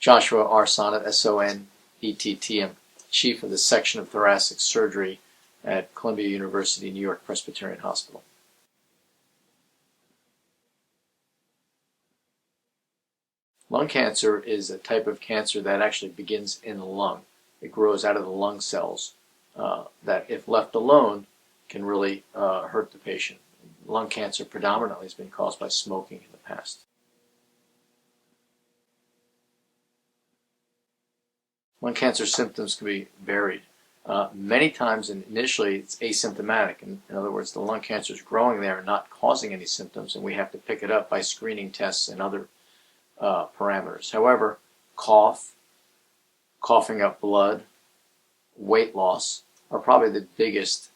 Joshua R. Sonnet, S-O-N-E-T-T-M, Chief of the Section of Thoracic Surgery at Columbia University, New York Presbyterian Hospital. Lung cancer is a type of cancer that actually begins in the lung. It grows out of the lung cells that, if left alone, can really hurt the patient. Lung cancer predominantly has been caused by smoking in the past. Lung cancer symptoms can be varied. Many times, initially, it's asymptomatic. In other words, the lung cancer is growing there and not causing any symptoms, and we have to pick it up by screening tests and other parameters. However, cough, coughing up blood, weight loss are probably the biggest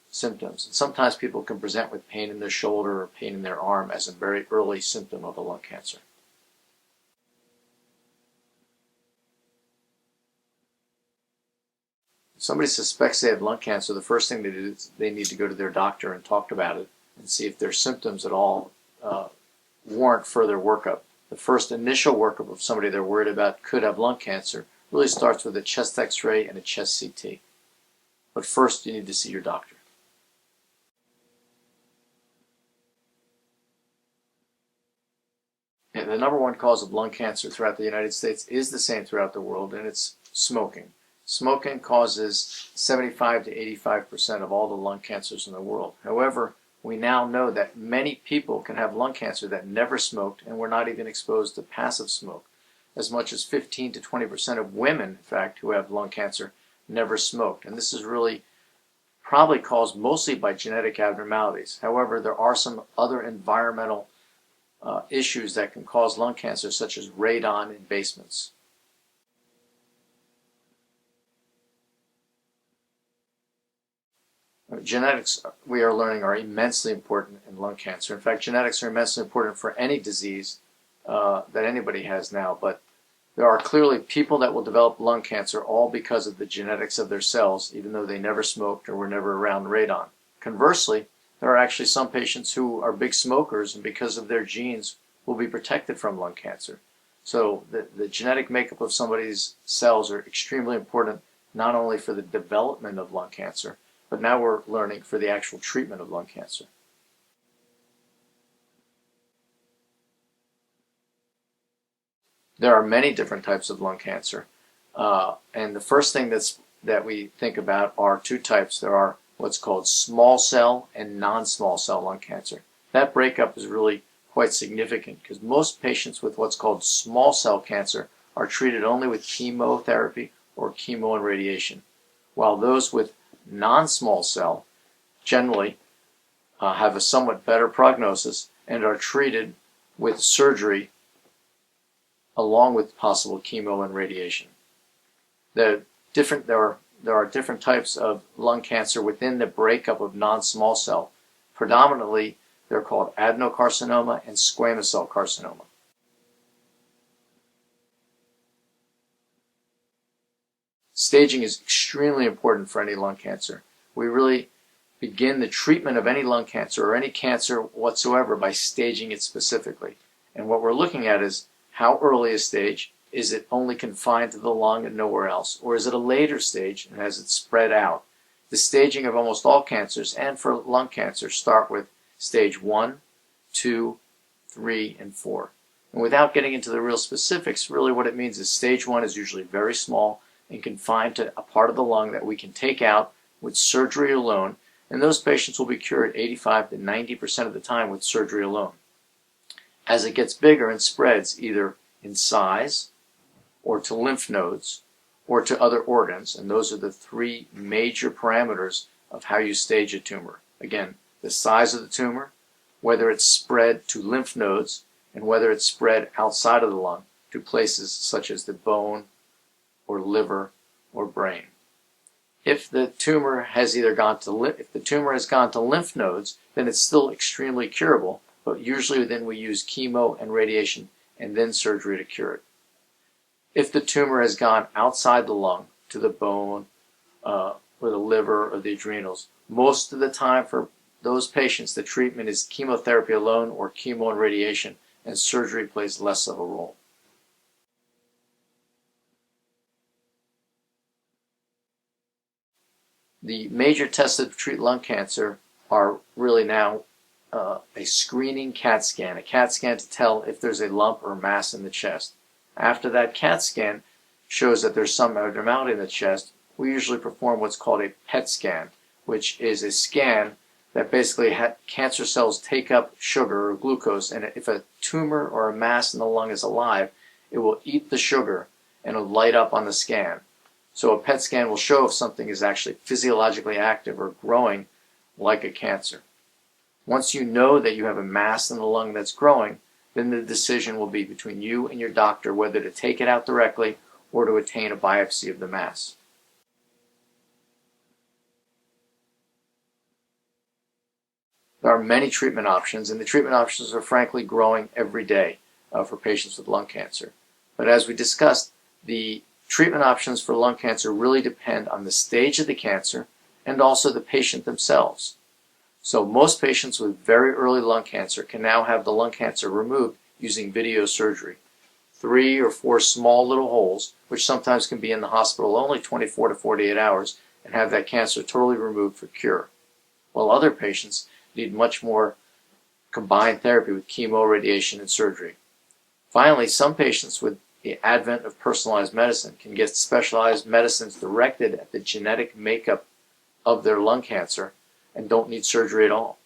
symptoms. And sometimes people can present with pain in their shoulder or pain in their arm as a very early symptom of a lung cancer. If somebody suspects they have lung cancer, the first thing they do is they need to go to their doctor and talk about it and see if their symptoms at all warrant further workup. The first initial workup of somebody they're worried about could have lung cancer really starts with a chest x-ray and a chest CT. But first you need to see your doctor. And the number one cause of lung cancer throughout the United States is the same throughout the world, and it's smoking. Smoking causes 75 to 85% of all the lung cancers in the world. However, we now know that many people can have lung cancer that never smoked and were not even exposed to passive smoke. As much as 15 to 20% of women, in fact, who have lung cancer never smoked. And this is really probably caused mostly by genetic abnormalities. However, there are some other environmental issues that can cause lung cancer, such as radon in basements. Genetics, we are learning, are immensely important in lung cancer. In fact, genetics are immensely important for any disease that anybody has now, but there are clearly people that will develop lung cancer all because of the genetics of their cells, even though they never smoked or were never around radon. Conversely, there are actually some patients who are big smokers, and because of their genes will be protected from lung cancer. So the genetic makeup of somebody's cells are extremely important, not only for the development of lung cancer, but now we're learning for the actual treatment of lung cancer. There are many different types of lung cancer, and the first thing that we think about are two types. There are what's called small cell and non-small cell lung cancer. That breakup is really quite significant because most patients with what's called small cell cancer are treated only with chemotherapy or chemo and radiation, while those with non-small cell generally have a somewhat better prognosis and are treated with surgery along with possible chemo and radiation. There are different types of lung cancer within the breakup of non-small cell. Predominantly, they're called adenocarcinoma and squamous cell carcinoma. Staging is extremely important for any lung cancer. We really begin the treatment of any lung cancer or any cancer whatsoever by staging it specifically. And what we're looking at is how early a stage. Is it only confined to the lung and nowhere else? Or is it a later stage and has it spread out? The staging of almost all cancers, and for lung cancer, start with stage 1, 2, 3, and 4. And without getting into the real specifics, really what it means is stage 1 is usually very small and confined to a part of the lung that we can take out with surgery alone, and those patients will be cured 85 to 90% of the time with surgery alone. As it gets bigger and spreads either in size or to lymph nodes or to other organs, and those are the three major parameters of how you stage a tumor. Again, the size of the tumor, whether it's spread to lymph nodes, and whether it's spread outside of the lung to places such as the bone or liver or brain. If the tumor has gone to lymph nodes, then it's still extremely curable, but usually then we use chemo and radiation and then surgery to cure it. If the tumor has gone outside the lung to the bone or the liver or the adrenals, most of the time for those patients the treatment is chemotherapy alone or chemo and radiation, and surgery plays less of a role. The major tests to treat lung cancer are really now a screening CAT scan, to tell if there's a lump or mass in the chest. After that CAT scan shows that there's some abnormality in the chest, we usually perform what's called a PET scan, which is a scan that basically cancer cells take up sugar or glucose, and if a tumor or a mass in the lung is alive, it will eat the sugar and it'll light up on the scan. So a PET scan will show if something is actually physiologically active or growing like a cancer. Once you know that you have a mass in the lung that's growing, then the decision will be between you and your doctor whether to take it out directly or to obtain a biopsy of the mass. There are many treatment options, and the treatment options are frankly growing every day for patients with lung cancer. But as we discussed, the treatment options for lung cancer really depend on the stage of the cancer and also the patient themselves. So most patients with very early lung cancer can now have the lung cancer removed using video surgery. 3 or 4 small little holes, which sometimes can be in the hospital only 24 to 48 hours, and have that cancer totally removed for cure. While other patients need much more combined therapy with chemo, radiation, and surgery. Finally, some patients with the advent of personalized medicine can get specialized medicines directed at the genetic makeup of their lung cancer and don't need surgery at all.